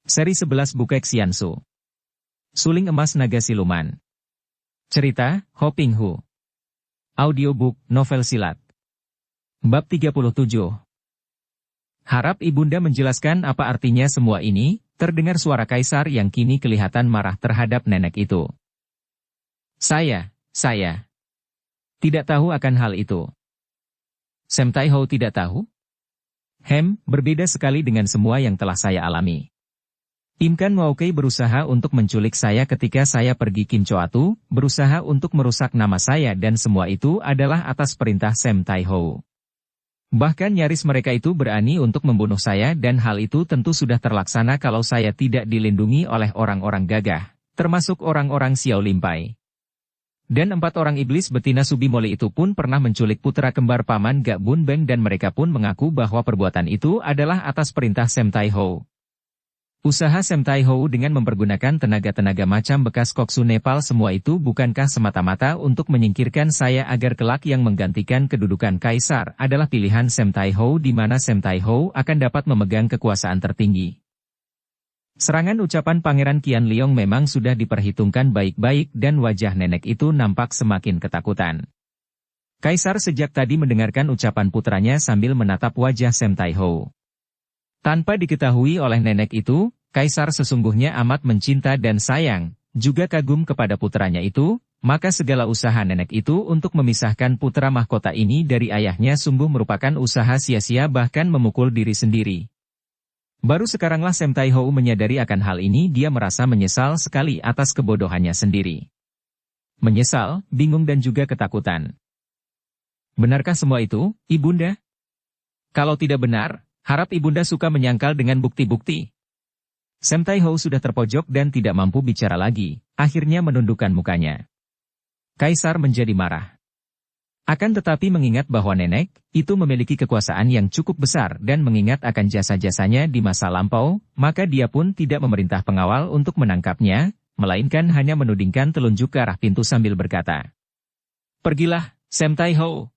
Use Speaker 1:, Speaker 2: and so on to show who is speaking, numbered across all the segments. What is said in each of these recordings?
Speaker 1: Seri 11 Bukek Xiansu. Suling Emas Naga Siluman. Cerita, Ho Ping Hu. Audiobook, novel silat. Bab 37. Harap ibunda menjelaskan apa artinya semua ini, terdengar suara kaisar yang kini kelihatan marah terhadap nenek itu. Saya tidak tahu akan hal itu. Sam Tai Ho tidak tahu? Berbeda sekali dengan semua yang telah saya alami. Im Kan Waokei berusaha untuk menculik saya ketika saya pergi Kim Choatu, berusaha untuk merusak nama saya dan semua itu adalah atas perintah Sam Tai Ho. Bahkan nyaris mereka itu berani untuk membunuh saya dan hal itu tentu sudah terlaksana kalau saya tidak dilindungi oleh orang-orang gagah, termasuk orang-orang Xiao Limpai. Dan 4 orang iblis betina Subimoli itu pun pernah menculik putra kembar paman Gak Bun Beng dan mereka pun mengaku bahwa perbuatan itu adalah atas perintah Sam Tai Ho. Usaha Sam Tai Ho dengan mempergunakan tenaga-tenaga macam bekas koksu Nepal semua itu bukankah semata-mata untuk menyingkirkan saya agar kelak yang menggantikan kedudukan kaisar adalah pilihan Sam Tai Ho di mana Sam Tai Ho akan dapat memegang kekuasaan tertinggi. Serangan ucapan Pangeran Qian Liong memang sudah diperhitungkan baik-baik dan wajah nenek itu nampak semakin ketakutan. Kaisar sejak tadi mendengarkan ucapan putranya sambil menatap wajah Sam Tai Ho. Tanpa diketahui oleh nenek itu, Kaisar sesungguhnya amat mencinta dan sayang, juga kagum kepada putranya itu, maka segala usaha nenek itu untuk memisahkan putra mahkota ini dari ayahnya sungguh merupakan usaha sia-sia bahkan memukul diri sendiri. Baru sekaranglah Sam Tai Ho menyadari akan hal ini dia merasa menyesal sekali atas kebodohannya sendiri. Menyesal, bingung dan juga ketakutan. Benarkah semua itu, ibunda? Kalau tidak benar, harap ibunda suka menyangkal dengan bukti-bukti. Sam Tai Ho sudah terpojok dan tidak mampu bicara lagi, akhirnya menundukkan mukanya. Kaisar menjadi marah. Akan tetapi mengingat bahwa nenek itu memiliki kekuasaan yang cukup besar dan mengingat akan jasa-jasanya di masa lampau, maka dia pun tidak memerintah pengawal untuk menangkapnya, melainkan hanya menudingkan telunjuk ke arah pintu sambil berkata, "Pergilah, Sam Tai Ho."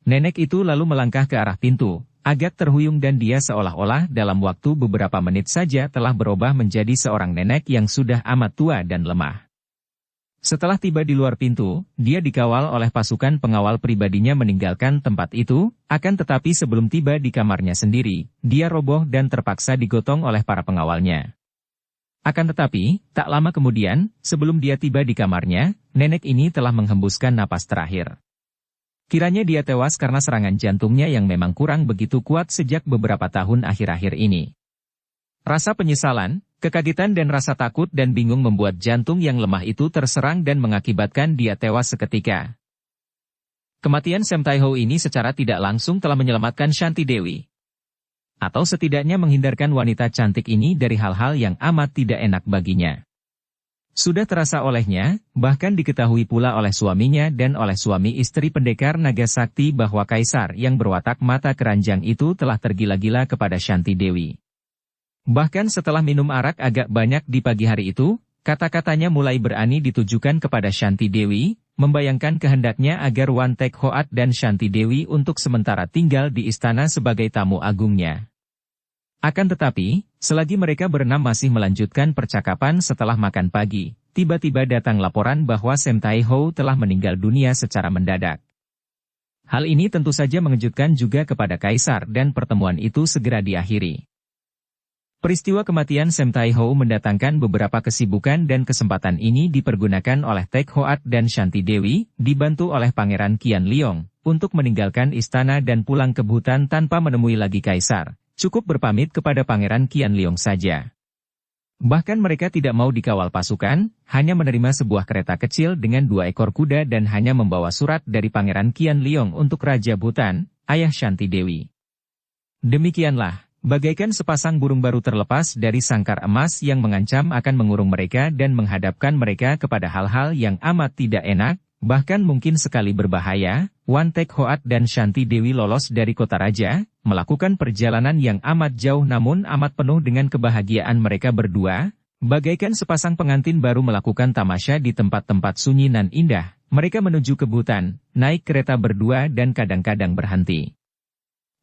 Speaker 1: Nenek itu lalu melangkah ke arah pintu. Agak terhuyung dan dia seolah-olah dalam waktu beberapa menit saja telah berubah menjadi seorang nenek yang sudah amat tua dan lemah. Setelah tiba di luar pintu, dia dikawal oleh pasukan pengawal pribadinya meninggalkan tempat itu, akan tetapi sebelum tiba di kamarnya sendiri, dia roboh dan terpaksa digotong oleh para pengawalnya. Akan tetapi, tak lama kemudian, sebelum dia tiba di kamarnya, nenek ini telah menghembuskan napas terakhir. Kiranya dia tewas karena serangan jantungnya yang memang kurang begitu kuat sejak beberapa tahun akhir-akhir ini. Rasa penyesalan, kekagetan dan rasa takut dan bingung membuat jantung yang lemah itu terserang dan mengakibatkan dia tewas seketika. Kematian Sam Tai Ho ini secara tidak langsung telah menyelamatkan Shanti Dewi. Atau setidaknya menghindarkan wanita cantik ini dari hal-hal yang amat tidak enak baginya. Sudah terasa olehnya, bahkan diketahui pula oleh suaminya dan oleh suami istri pendekar naga sakti bahwa kaisar yang berwatak mata keranjang itu telah tergila-gila kepada Shanti Dewi. Bahkan setelah minum arak agak banyak di pagi hari itu, kata-katanya mulai berani ditujukan kepada Shanti Dewi, membayangkan kehendaknya agar Wan Tek Hoat dan Shanti Dewi untuk sementara tinggal di istana sebagai tamu agungnya. Akan tetapi, selagi mereka berenam masih melanjutkan percakapan setelah makan pagi, tiba-tiba datang laporan bahwa Sam Tai Ho telah meninggal dunia secara mendadak. Hal ini tentu saja mengejutkan juga kepada kaisar dan pertemuan itu segera diakhiri. Peristiwa kematian Sam Tai Ho mendatangkan beberapa kesibukan dan kesempatan ini dipergunakan oleh Tek Hoat dan Shanti Dewi, dibantu oleh Pangeran Qian Liong, untuk meninggalkan istana dan pulang ke hutan tanpa menemui lagi kaisar. Cukup berpamit kepada Pangeran Qian Liong saja. Bahkan mereka tidak mau dikawal pasukan, hanya menerima sebuah kereta kecil dengan 2 ekor kuda dan hanya membawa surat dari Pangeran Qian Liong untuk Raja Bhutan, ayah Shanti Dewi. Demikianlah, bagaikan sepasang burung baru terlepas dari sangkar emas yang mengancam akan mengurung mereka dan menghadapkan mereka kepada hal-hal yang amat tidak enak, bahkan mungkin sekali berbahaya. Wan Tek Hoat dan Shanti Dewi lolos dari kota raja, melakukan perjalanan yang amat jauh namun amat penuh dengan kebahagiaan mereka berdua, bagaikan sepasang pengantin baru melakukan tamasya di tempat-tempat sunyi nan indah. Mereka menuju ke Bhutan, naik kereta berdua dan kadang-kadang berhenti.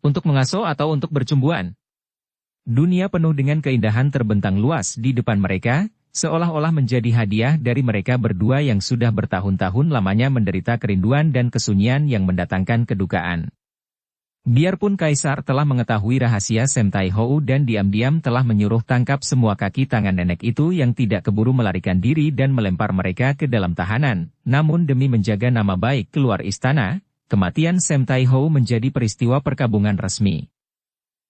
Speaker 1: Untuk mengaso atau untuk bercumbuan? Dunia penuh dengan keindahan terbentang luas di depan mereka, seolah-olah menjadi hadiah dari mereka berdua yang sudah bertahun-tahun lamanya menderita kerinduan dan kesunyian yang mendatangkan kedukaan. Biarpun Kaisar telah mengetahui rahasia Sam Tai Hou dan diam-diam telah menyuruh tangkap semua kaki tangan nenek itu yang tidak keburu melarikan diri dan melempar mereka ke dalam tahanan, namun demi menjaga nama baik keluar istana, kematian Sam Tai Hou menjadi peristiwa perkabungan resmi.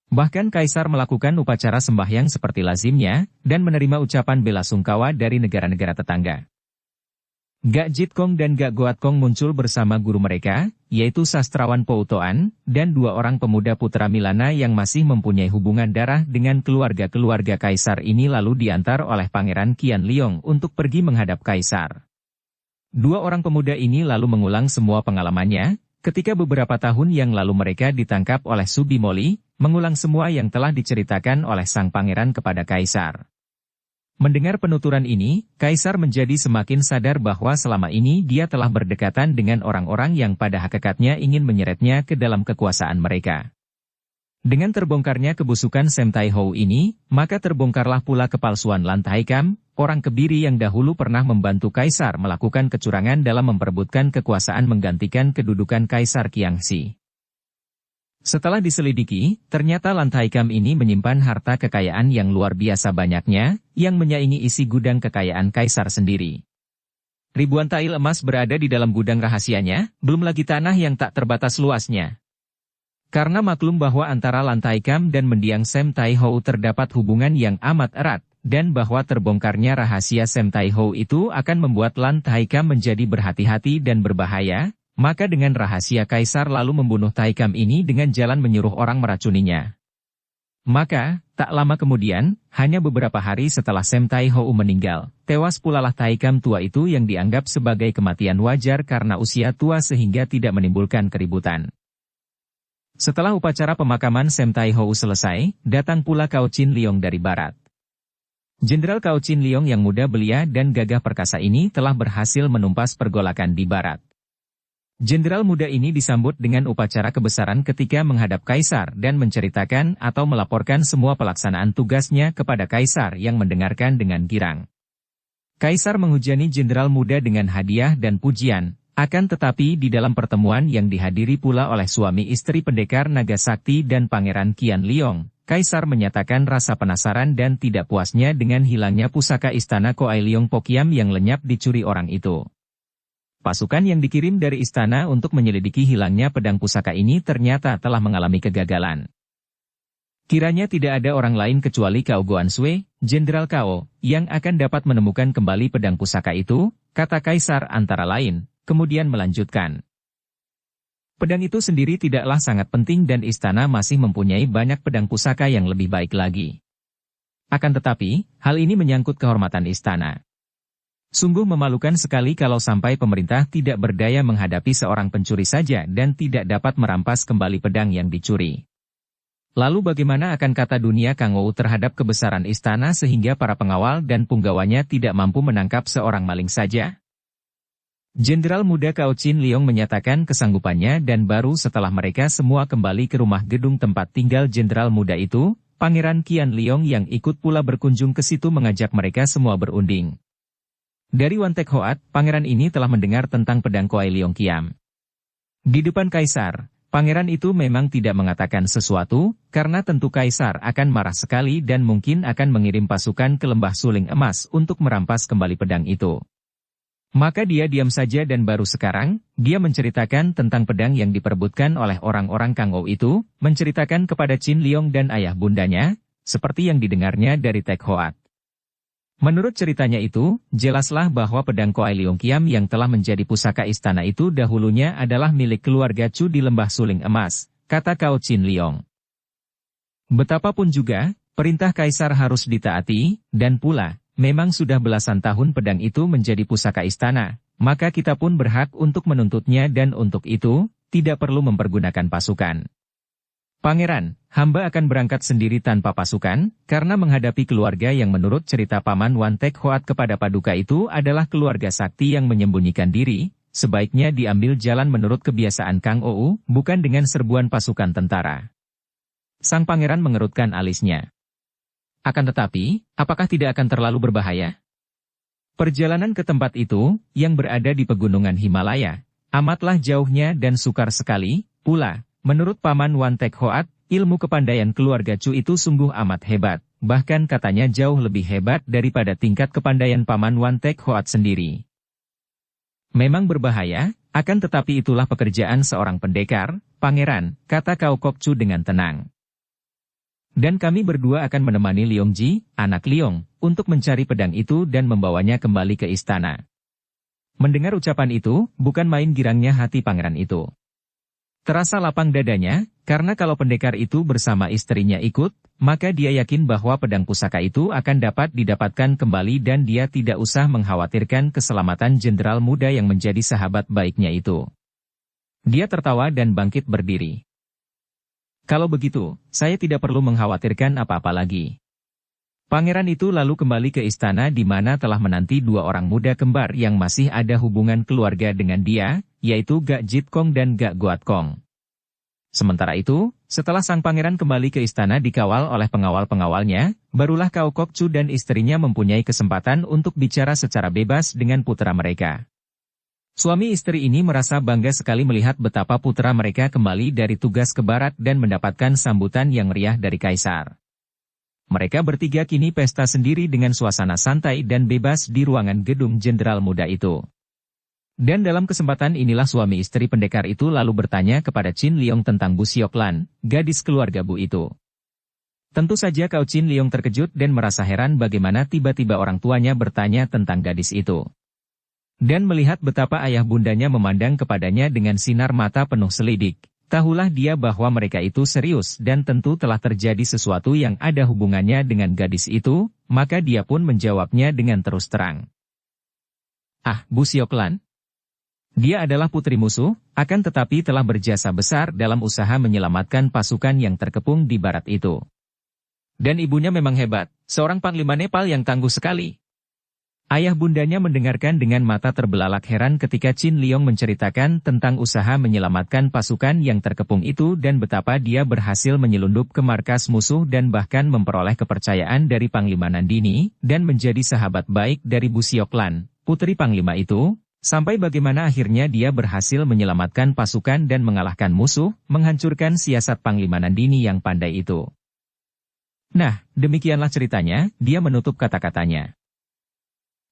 Speaker 1: Bahkan Kaisar melakukan upacara sembahyang seperti lazimnya, dan menerima ucapan bela sungkawa dari negara-negara tetangga. Gak Jit Kong dan Gak Goat Kong muncul bersama guru mereka, yaitu sastrawan Pou Toan, dan dua orang pemuda putra Milana yang masih mempunyai hubungan darah dengan keluarga-keluarga Kaisar ini lalu diantar oleh Pangeran Qian Liong untuk pergi menghadap Kaisar. Dua orang pemuda ini lalu mengulang semua pengalamannya, ketika beberapa tahun yang lalu mereka ditangkap oleh Su Bimoli, mengulang semua yang telah diceritakan oleh sang pangeran kepada Kaisar. Mendengar penuturan ini, Kaisar menjadi semakin sadar bahwa selama ini dia telah berdekatan dengan orang-orang yang pada hakikatnya ingin menyeretnya ke dalam kekuasaan mereka. Dengan terbongkarnya kebusukan Sam Tai Hou ini, maka terbongkarlah pula kepalsuan Lan Taikam, orang Kebiri yang dahulu pernah membantu Kaisar melakukan kecurangan dalam memperebutkan kekuasaan menggantikan kedudukan Kaisar Qiangxi. Setelah diselidiki, ternyata Lan Taikam ini menyimpan harta kekayaan yang luar biasa banyaknya, yang menyaingi isi gudang kekayaan Kaisar sendiri. Ribuan tail emas berada di dalam gudang rahasianya, belum lagi tanah yang tak terbatas luasnya. Karena maklum bahwa antara Lan Taikam dan mendiang Sam Tai Hou terdapat hubungan yang amat erat, dan bahwa terbongkarnya rahasia Sam Tai Hou itu akan membuat Lan Taikam menjadi berhati-hati dan berbahaya, maka dengan rahasia Kaisar lalu membunuh Taikam ini dengan jalan menyuruh orang meracuninya. Maka, tak lama kemudian, hanya beberapa hari setelah Sam Tai Hou meninggal, tewas pulalah Taikam tua itu yang dianggap sebagai kematian wajar karena usia tua sehingga tidak menimbulkan keributan. Setelah upacara pemakaman Sam Tai Hou selesai, datang pula Cao Chin Liong dari barat. Jenderal Cao Chin Liong yang muda belia dan gagah perkasa ini telah berhasil menumpas pergolakan di barat. Jenderal muda ini disambut dengan upacara kebesaran ketika menghadap Kaisar dan menceritakan atau melaporkan semua pelaksanaan tugasnya kepada Kaisar yang mendengarkan dengan girang. Kaisar menghujani jenderal muda dengan hadiah dan pujian, akan tetapi di dalam pertemuan yang dihadiri pula oleh suami istri pendekar naga sakti dan Pangeran Qian Liong, Kaisar menyatakan rasa penasaran dan tidak puasnya dengan hilangnya pusaka istana Koai Liong Pokiam yang lenyap dicuri orang itu. Pasukan yang dikirim dari istana untuk menyelidiki hilangnya pedang pusaka ini ternyata telah mengalami kegagalan. Kiranya tidak ada orang lain kecuali Cao Guanshui, Jenderal Cao, yang akan dapat menemukan kembali pedang pusaka itu, kata Kaisar antara lain, kemudian melanjutkan. Pedang itu sendiri tidaklah sangat penting dan istana masih mempunyai banyak pedang pusaka yang lebih baik lagi. Akan tetapi, hal ini menyangkut kehormatan istana. Sungguh memalukan sekali kalau sampai pemerintah tidak berdaya menghadapi seorang pencuri saja dan tidak dapat merampas kembali pedang yang dicuri. Lalu bagaimana akan kata dunia Kang Ou terhadap kebesaran istana sehingga para pengawal dan punggawanya tidak mampu menangkap seorang maling saja? Jenderal muda Cao Chin Liong menyatakan kesanggupannya dan baru setelah mereka semua kembali ke rumah gedung tempat tinggal jenderal muda itu, Pangeran Qian Liong yang ikut pula berkunjung ke situ mengajak mereka semua berunding. Dari Wan Tek Hoat, pangeran ini telah mendengar tentang pedang Koai Liong Kiam. Di depan Kaisar, pangeran itu memang tidak mengatakan sesuatu, karena tentu Kaisar akan marah sekali dan mungkin akan mengirim pasukan ke lembah suling emas untuk merampas kembali pedang itu. Maka dia diam saja dan baru sekarang, dia menceritakan tentang pedang yang diperebutkan oleh orang-orang Kang Ou itu, menceritakan kepada Chin Liong dan ayah bundanya, seperti yang didengarnya dari Tek Hoat. Menurut ceritanya itu, jelaslah bahwa pedang Koai Liong Kiam yang telah menjadi pusaka istana itu dahulunya adalah milik keluarga Chu di lembah suling emas, kata Cao Chin Liong. Betapapun juga, perintah Kaisar harus ditaati, dan pula, memang sudah belasan tahun pedang itu menjadi pusaka istana, maka kita pun berhak untuk menuntutnya dan untuk itu, tidak perlu mempergunakan pasukan. Pangeran, hamba akan berangkat sendiri tanpa pasukan, karena menghadapi keluarga yang menurut cerita Paman Wan Tek Hoat kepada Paduka itu adalah keluarga sakti yang menyembunyikan diri, sebaiknya diambil jalan menurut kebiasaan Kang Ou, bukan dengan serbuan pasukan tentara. Sang pangeran mengerutkan alisnya. Akan tetapi, apakah tidak akan terlalu berbahaya? Perjalanan ke tempat itu, yang berada di pegunungan Himalaya, amatlah jauhnya dan sukar sekali, pula, menurut Paman Wan Tek Hoat, ilmu kepandaian keluarga Chu itu sungguh amat hebat, bahkan katanya jauh lebih hebat daripada tingkat kepandaian Paman Wan Tek Hoat sendiri. Memang berbahaya, akan tetapi itulah pekerjaan seorang pendekar, pangeran, kata Cao Kok Chu dengan tenang. Dan kami berdua akan menemani Liong Ji, anak Liong, untuk mencari pedang itu dan membawanya kembali ke istana. Mendengar ucapan itu, bukan main girangnya hati pangeran itu. Terasa lapang dadanya, karena kalau pendekar itu bersama istrinya ikut, maka dia yakin bahwa pedang pusaka itu akan dapat didapatkan kembali dan dia tidak usah mengkhawatirkan keselamatan jenderal muda yang menjadi sahabat baiknya itu. Dia tertawa dan bangkit berdiri. Kalau begitu, saya tidak perlu mengkhawatirkan apa-apa lagi. Pangeran itu lalu kembali ke istana di mana telah menanti dua orang muda kembar yang masih ada hubungan keluarga dengan dia, yaitu Gak Jit Kong dan Gak Goat Kong. Sementara itu, setelah sang pangeran kembali ke istana dikawal oleh pengawal-pengawalnya, barulah Cao Kok Chu dan istrinya mempunyai kesempatan untuk bicara secara bebas dengan putra mereka. Suami istri ini merasa bangga sekali melihat betapa putra mereka kembali dari tugas ke barat dan mendapatkan sambutan yang meriah dari kaisar. Mereka bertiga kini pesta sendiri dengan suasana santai dan bebas di ruangan gedung jenderal muda itu. Dan dalam kesempatan inilah suami istri pendekar itu lalu bertanya kepada Qin Liong tentang Bu Siok Lan, gadis keluarga Bu itu. Tentu saja Kau Qin Liong terkejut dan merasa heran bagaimana tiba-tiba orang tuanya bertanya tentang gadis itu. Dan melihat betapa ayah bundanya memandang kepadanya dengan sinar mata penuh selidik, tahulah dia bahwa mereka itu serius dan tentu telah terjadi sesuatu yang ada hubungannya dengan gadis itu, maka dia pun menjawabnya dengan terus terang. Ah, Bu Siok Lan? Dia adalah putri musuh, akan tetapi telah berjasa besar dalam usaha menyelamatkan pasukan yang terkepung di barat itu. Dan ibunya memang hebat, seorang panglima Nepal yang tangguh sekali. Ayah bundanya mendengarkan dengan mata terbelalak heran ketika Qin Liong menceritakan tentang usaha menyelamatkan pasukan yang terkepung itu dan betapa dia berhasil menyelundup ke markas musuh dan bahkan memperoleh kepercayaan dari Panglima Nandini, dan menjadi sahabat baik dari Bu Siok Lan, putri Panglima itu, sampai bagaimana akhirnya dia berhasil menyelamatkan pasukan dan mengalahkan musuh, menghancurkan siasat Panglima Nandini yang pandai itu. Nah, demikianlah ceritanya, dia menutup kata-katanya.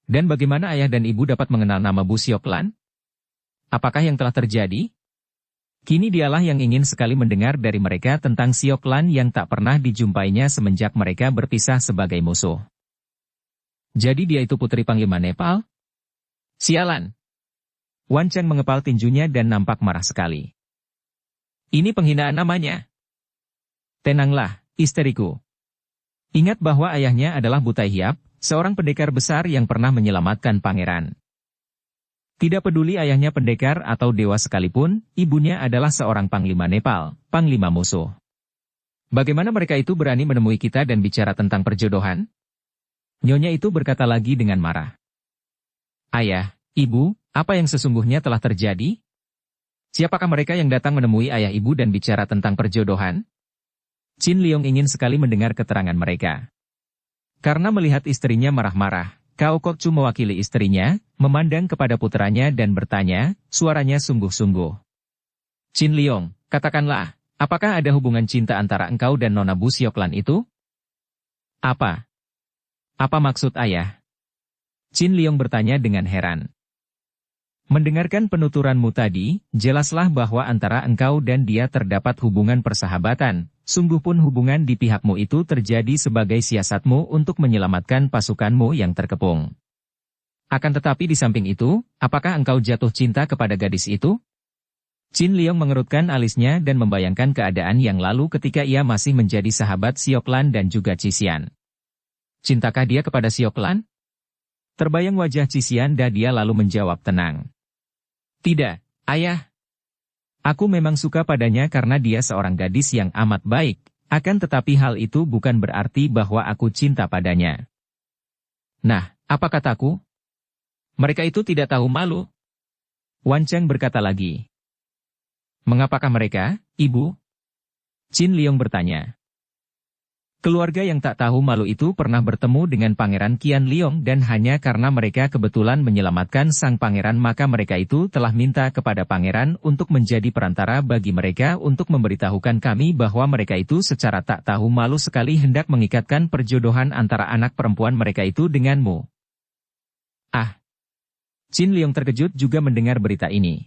Speaker 1: Dan bagaimana ayah dan ibu dapat mengenal nama Bu Siok Lan? Apakah yang telah terjadi? Kini dialah yang ingin sekali mendengar dari mereka tentang Siok Lan yang tak pernah dijumpainya semenjak mereka berpisah sebagai musuh. Jadi dia itu putri Panglima Nepal? Sialan! Wan Cheng mengepal tinjunya dan nampak marah sekali. Ini penghinaan namanya. Tenanglah, istriku. Ingat bahwa ayahnya adalah Butai Hiap, seorang pendekar besar yang pernah menyelamatkan pangeran. Tidak peduli ayahnya pendekar atau dewa sekalipun, ibunya adalah seorang panglima Nepal, panglima musuh. Bagaimana mereka itu berani menemui kita dan bicara tentang perjodohan? Nyonya itu berkata lagi dengan marah. Ayah, ibu, apa yang sesungguhnya telah terjadi? Siapakah mereka yang datang menemui ayah ibu dan bicara tentang perjodohan? Qin Liong ingin sekali mendengar keterangan mereka. Karena melihat istrinya marah-marah, Cao Kok Chu mewakili istrinya, memandang kepada putranya dan bertanya, suaranya sungguh-sungguh. Qin Liong, katakanlah, apakah ada hubungan cinta antara engkau dan Nona Bu Siok Lan itu? Apa? Apa maksud ayah? Qin Liong bertanya dengan heran. Mendengarkan penuturanmu tadi, jelaslah bahwa antara engkau dan dia terdapat hubungan persahabatan, sungguh pun hubungan di pihakmu itu terjadi sebagai siasatmu untuk menyelamatkan pasukanmu yang terkepung. Akan tetapi di samping itu, apakah engkau jatuh cinta kepada gadis itu? Qin Liong mengerutkan alisnya dan membayangkan keadaan yang lalu ketika ia masih menjadi sahabat Siok Lan dan juga Cisian. Cintakah dia kepada Siok Lan? Terbayang wajah Cisian dan dia lalu menjawab tenang. Tidak, ayah. Aku memang suka padanya karena dia seorang gadis yang amat baik, akan tetapi hal itu bukan berarti bahwa aku cinta padanya. Nah, apa kataku? Mereka itu tidak tahu malu. Wan Cheng berkata lagi. Mengapakah mereka, ibu? Qin Liong bertanya. Keluarga yang tak tahu malu itu pernah bertemu dengan Pangeran Qian Liong dan hanya karena mereka kebetulan menyelamatkan sang pangeran maka mereka itu telah minta kepada pangeran untuk menjadi perantara bagi mereka untuk memberitahukan kami bahwa mereka itu secara tak tahu malu sekali hendak mengikatkan perjodohan antara anak perempuan mereka itu denganmu. Ah! Qin Liong terkejut juga mendengar berita ini.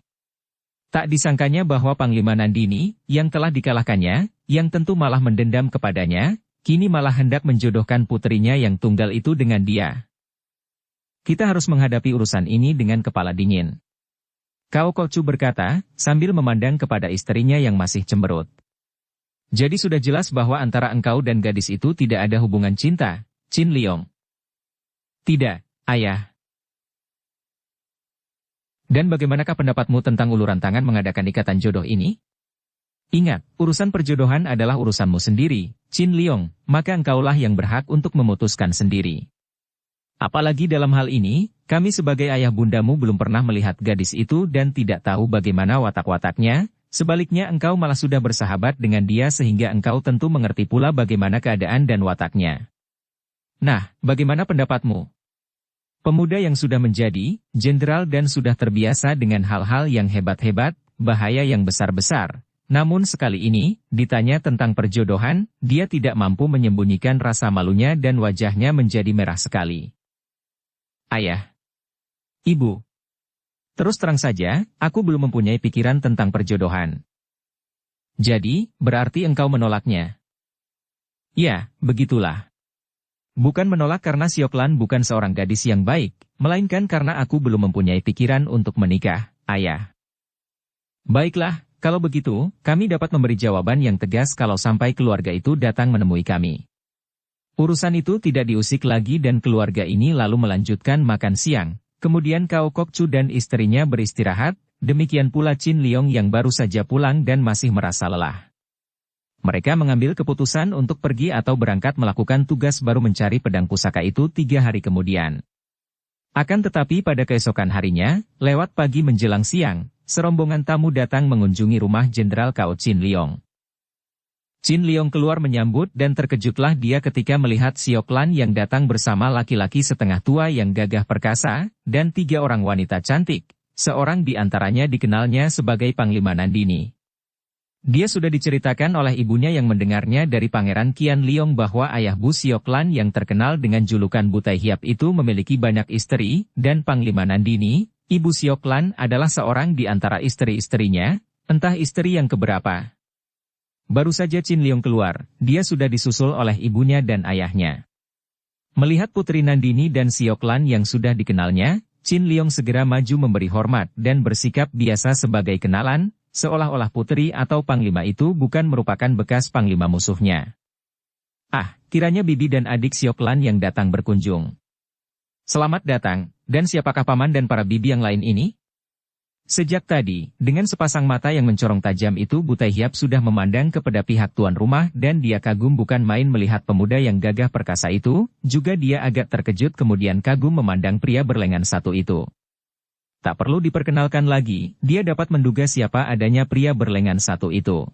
Speaker 1: Tak disangkanya bahwa Panglima Nandini, yang telah dikalahkannya, yang tentu malah mendendam kepadanya, kini malah hendak menjodohkan putrinya yang tunggal itu dengan dia. Kita harus menghadapi urusan ini dengan kepala dingin. Cao Kokcu berkata, sambil memandang kepada istrinya yang masih cemberut. Jadi sudah jelas bahwa antara engkau dan gadis itu tidak ada hubungan cinta, Qin Liong. Tidak, ayah. Dan bagaimanakah pendapatmu tentang uluran tangan mengadakan ikatan jodoh ini? Ingat, urusan perjodohan adalah urusanmu sendiri, Qin Liong, maka engkaulah yang berhak untuk memutuskan sendiri. Apalagi dalam hal ini, kami sebagai ayah bundamu belum pernah melihat gadis itu dan tidak tahu bagaimana watak-wataknya, sebaliknya engkau malah sudah bersahabat dengan dia sehingga engkau tentu mengerti pula bagaimana keadaan dan wataknya. Nah, bagaimana pendapatmu? Pemuda yang sudah menjadi jenderal dan sudah terbiasa dengan hal-hal yang hebat-hebat, bahaya yang besar-besar. Namun sekali ini, ditanya tentang perjodohan, dia tidak mampu menyembunyikan rasa malunya dan wajahnya menjadi merah sekali. Ayah. Ibu. Terus terang saja, aku belum mempunyai pikiran tentang perjodohan. Jadi, berarti engkau menolaknya? Ya, begitulah. Bukan menolak karena Sioklan bukan seorang gadis yang baik, melainkan karena aku belum mempunyai pikiran untuk menikah, ayah. Baiklah. Kalau begitu, kami dapat memberi jawaban yang tegas kalau sampai keluarga itu datang menemui kami. Urusan itu tidak diusik lagi dan keluarga ini lalu melanjutkan makan siang. Kemudian Cao Kokcu dan istrinya beristirahat, demikian pula Qin Liong yang baru saja pulang dan masih merasa lelah. Mereka mengambil keputusan untuk pergi atau berangkat melakukan tugas baru mencari pedang pusaka itu 3 hari kemudian. Akan tetapi pada keesokan harinya, lewat pagi menjelang siang, serombongan tamu datang mengunjungi rumah Jenderal Cao Qin Liong. Qin Liong keluar menyambut dan terkejutlah dia ketika melihat Sioklan yang datang bersama laki-laki setengah tua yang gagah perkasa, dan 3 orang wanita cantik, seorang di antaranya dikenalnya sebagai Panglima Nandini. Dia sudah diceritakan oleh ibunya yang mendengarnya dari Pangeran Qian Liong bahwa ayah Bu Sioklan yang terkenal dengan julukan Butai Hiap itu memiliki banyak istri, dan Panglima Nandini, Ibu Sioklan adalah seorang di antara istri-istrinya, entah istri yang keberapa. Baru saja Qin Liong keluar, dia sudah disusul oleh ibunya dan ayahnya. Melihat Putri Nandini dan Sioklan yang sudah dikenalnya, Qin Liong segera maju memberi hormat dan bersikap biasa sebagai kenalan, seolah-olah putri atau panglima itu bukan merupakan bekas panglima musuhnya. Ah, kiranya bibi dan adik Sioklan yang datang berkunjung. Selamat datang, dan siapakah paman dan para bibi yang lain ini? Sejak tadi, dengan sepasang mata yang mencorong tajam itu Butai Hiap sudah memandang kepada pihak tuan rumah dan dia kagum bukan main melihat pemuda yang gagah perkasa itu, juga dia agak terkejut kemudian kagum memandang pria berlengan satu itu. Tak perlu diperkenalkan lagi, dia dapat menduga siapa adanya pria berlengan satu itu.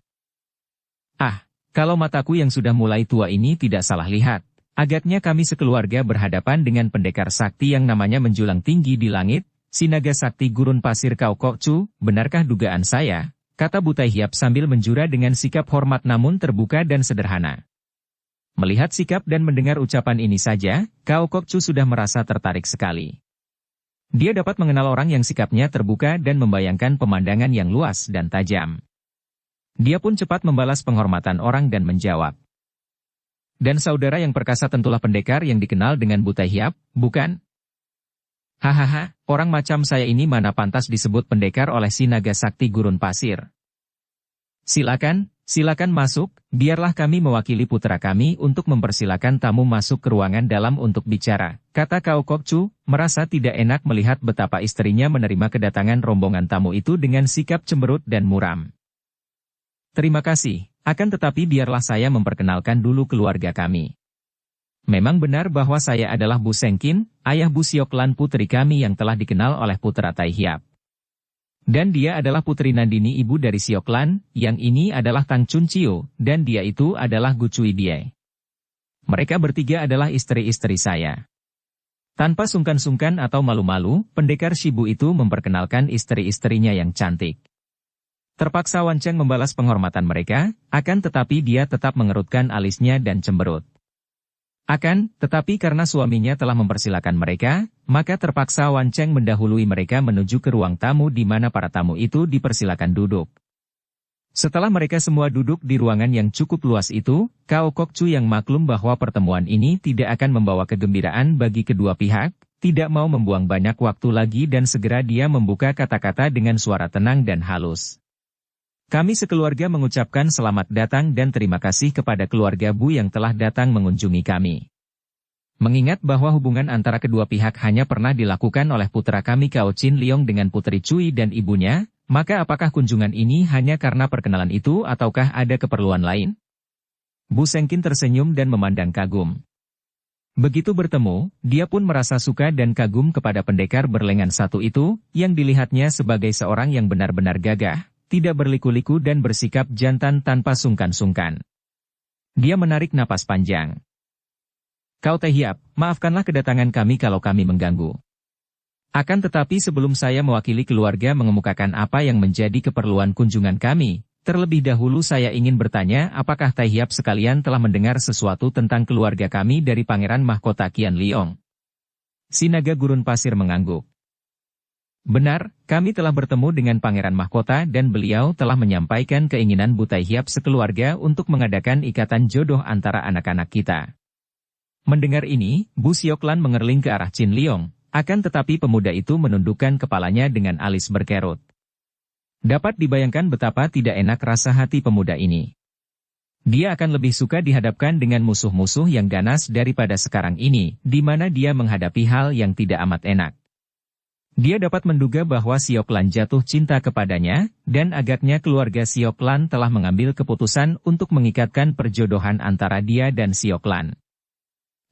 Speaker 1: Ah, kalau mataku yang sudah mulai tua ini tidak salah lihat, agaknya kami sekeluarga berhadapan dengan pendekar sakti yang namanya menjulang tinggi di langit, si naga sakti gurun pasir Cao Kokcu, benarkah dugaan saya? Kata Butai Hiap sambil menjura dengan sikap hormat namun terbuka dan sederhana. Melihat sikap dan mendengar ucapan ini saja, Cao Kokcu sudah merasa tertarik sekali. Dia dapat mengenal orang yang sikapnya terbuka dan membayangkan pemandangan yang luas dan tajam. Dia pun cepat membalas penghormatan orang dan menjawab. Dan saudara yang perkasa tentulah pendekar yang dikenal dengan Butai Hiap, bukan? Hahaha, orang macam saya ini mana pantas disebut pendekar oleh si naga sakti gurun pasir. Silakan masuk, biarlah kami mewakili putra kami untuk mempersilakan tamu masuk ke ruangan dalam untuk bicara, kata Cao Kokcu, merasa tidak enak melihat betapa istrinya menerima kedatangan rombongan tamu itu dengan sikap cemberut dan muram. Terima kasih, akan tetapi biarlah saya memperkenalkan dulu keluarga kami. Memang benar bahwa saya adalah Bu Sengkin, ayah Bu Sioklan putri kami yang telah dikenal oleh putra Tai Hiap. Dan dia adalah Putri Nandini ibu dari Sioklan, yang ini adalah Tang Chun Chiu, dan dia itu adalah Gu Cui Biai. Mereka bertiga adalah istri-istri saya. Tanpa sungkan-sungkan atau malu-malu, pendekar Shibu itu memperkenalkan istri-istrinya yang cantik. Terpaksa Wan Cheng membalas penghormatan mereka, akan tetapi dia tetap mengerutkan alisnya dan cemberut. Akan tetapi karena suaminya telah mempersilakan mereka, maka terpaksa Wan Cheng mendahului mereka menuju ke ruang tamu di mana para tamu itu dipersilakan duduk. Setelah mereka semua duduk di ruangan yang cukup luas itu, Cao Kokcu yang maklum bahwa pertemuan ini tidak akan membawa kegembiraan bagi kedua pihak, tidak mau membuang banyak waktu lagi dan segera dia membuka kata-kata dengan suara tenang dan halus. Kami sekeluarga mengucapkan selamat datang dan terima kasih kepada keluarga Bu yang telah datang mengunjungi kami. Mengingat bahwa hubungan antara kedua pihak hanya pernah dilakukan oleh putra kami Cao Chin Liong dengan Putri Cui dan ibunya, maka apakah kunjungan ini hanya karena perkenalan itu ataukah ada keperluan lain? Bu Sengkin tersenyum dan memandang kagum. Begitu bertemu, dia pun merasa suka dan kagum kepada pendekar berlengan satu itu, yang dilihatnya sebagai seorang yang benar-benar gagah, tidak berliku-liku dan bersikap jantan tanpa sungkan-sungkan. Dia menarik napas panjang. Kau Teh Hiap, maafkanlah kedatangan kami kalau kami mengganggu. Akan tetapi sebelum saya mewakili keluarga mengemukakan apa yang menjadi keperluan kunjungan kami, terlebih dahulu saya ingin bertanya apakah Teh Hiap sekalian telah mendengar sesuatu tentang keluarga kami dari Pangeran Mahkota Qian Liong. Si naga gurun pasir mengangguk. Benar, kami telah bertemu dengan Pangeran Mahkota dan beliau telah menyampaikan keinginan Bu Teh Hiap sekeluarga untuk mengadakan ikatan jodoh antara anak-anak kita. Mendengar ini, Bu Sioklan mengerling ke arah Qin Liong. Akan tetapi pemuda itu menundukkan kepalanya dengan alis berkerut. Dapat dibayangkan betapa tidak enak rasa hati pemuda ini. Dia akan lebih suka dihadapkan dengan musuh-musuh yang ganas daripada sekarang ini, di mana dia menghadapi hal yang tidak amat enak. Dia dapat menduga bahwa Sioklan jatuh cinta kepadanya, dan agaknya keluarga Sioklan telah mengambil keputusan untuk mengikatkan perjodohan antara dia dan Sioklan.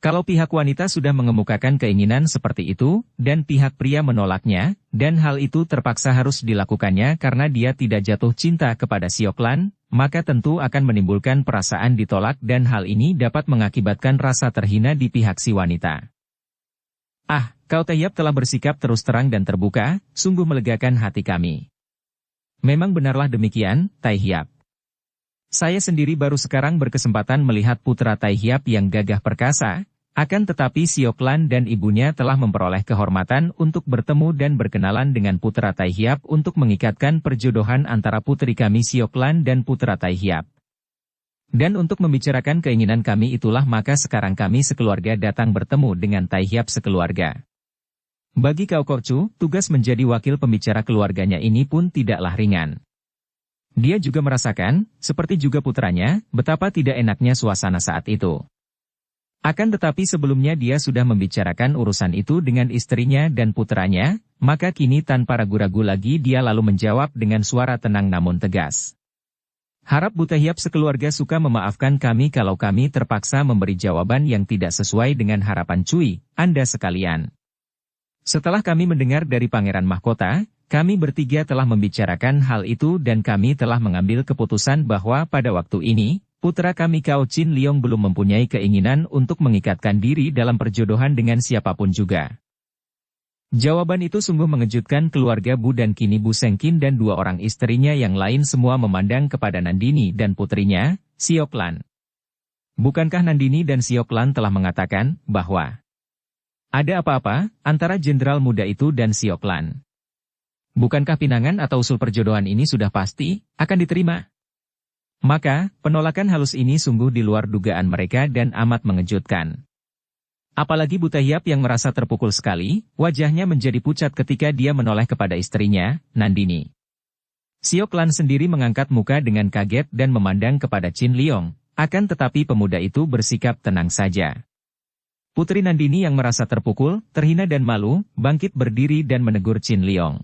Speaker 1: Kalau pihak wanita sudah mengemukakan keinginan seperti itu, dan pihak pria menolaknya, dan hal itu terpaksa harus dilakukannya karena dia tidak jatuh cinta kepada Sioklan, maka tentu akan menimbulkan perasaan ditolak dan hal ini dapat mengakibatkan rasa terhina di pihak si wanita. Ah, Kau Teh Hiap telah bersikap terus terang dan terbuka, sungguh melegakan hati kami. Memang benarlah demikian, Teh Hiap. Saya sendiri baru sekarang berkesempatan melihat putra Teh Hiap yang gagah perkasa. Akan tetapi Sioklan dan ibunya telah memperoleh kehormatan untuk bertemu dan berkenalan dengan putra Teh Hiap untuk mengikatkan perjodohan antara putri kami Sioklan dan putra Teh Hiap. Dan untuk membicarakan keinginan kami itulah maka sekarang kami sekeluarga datang bertemu dengan Teh Hiap sekeluarga. Bagi Cao Kokcu, tugas menjadi wakil pembicara keluarganya ini pun tidaklah ringan. Dia juga merasakan, seperti juga putranya, betapa tidak enaknya suasana saat itu. Akan tetapi sebelumnya dia sudah membicarakan urusan itu dengan istrinya dan putranya, maka kini tanpa ragu-ragu lagi dia lalu menjawab dengan suara tenang namun tegas. Harap Bu Teh Hiap sekeluarga suka memaafkan kami kalau kami terpaksa memberi jawaban yang tidak sesuai dengan harapan Cui, Anda sekalian. Setelah kami mendengar dari Pangeran Mahkota, kami bertiga telah membicarakan hal itu dan kami telah mengambil keputusan bahwa pada waktu ini, putra kami Cao Chin Liong belum mempunyai keinginan untuk mengikatkan diri dalam perjodohan dengan siapapun juga. Jawaban itu sungguh mengejutkan keluarga Bu dan kini Bu Sengkin dan dua orang istrinya yang lain semua memandang kepada Nandini dan putrinya, Sioklan. Bukankah Nandini dan Sioklan telah mengatakan bahwa ada apa-apa antara jenderal muda itu dan Sioklan? Bukankah pinangan atau usul perjodohan ini sudah pasti akan diterima? Maka, penolakan halus ini sungguh di luar dugaan mereka dan amat mengejutkan. Apalagi Bu Teh Hiap yang merasa terpukul sekali, wajahnya menjadi pucat ketika dia menoleh kepada istrinya, Nandini. Sioklan sendiri mengangkat muka dengan kaget dan memandang kepada Qin Liong, akan tetapi pemuda itu bersikap tenang saja. Putri Nandini yang merasa terpukul, terhina dan malu, bangkit berdiri dan menegur Qin Liong.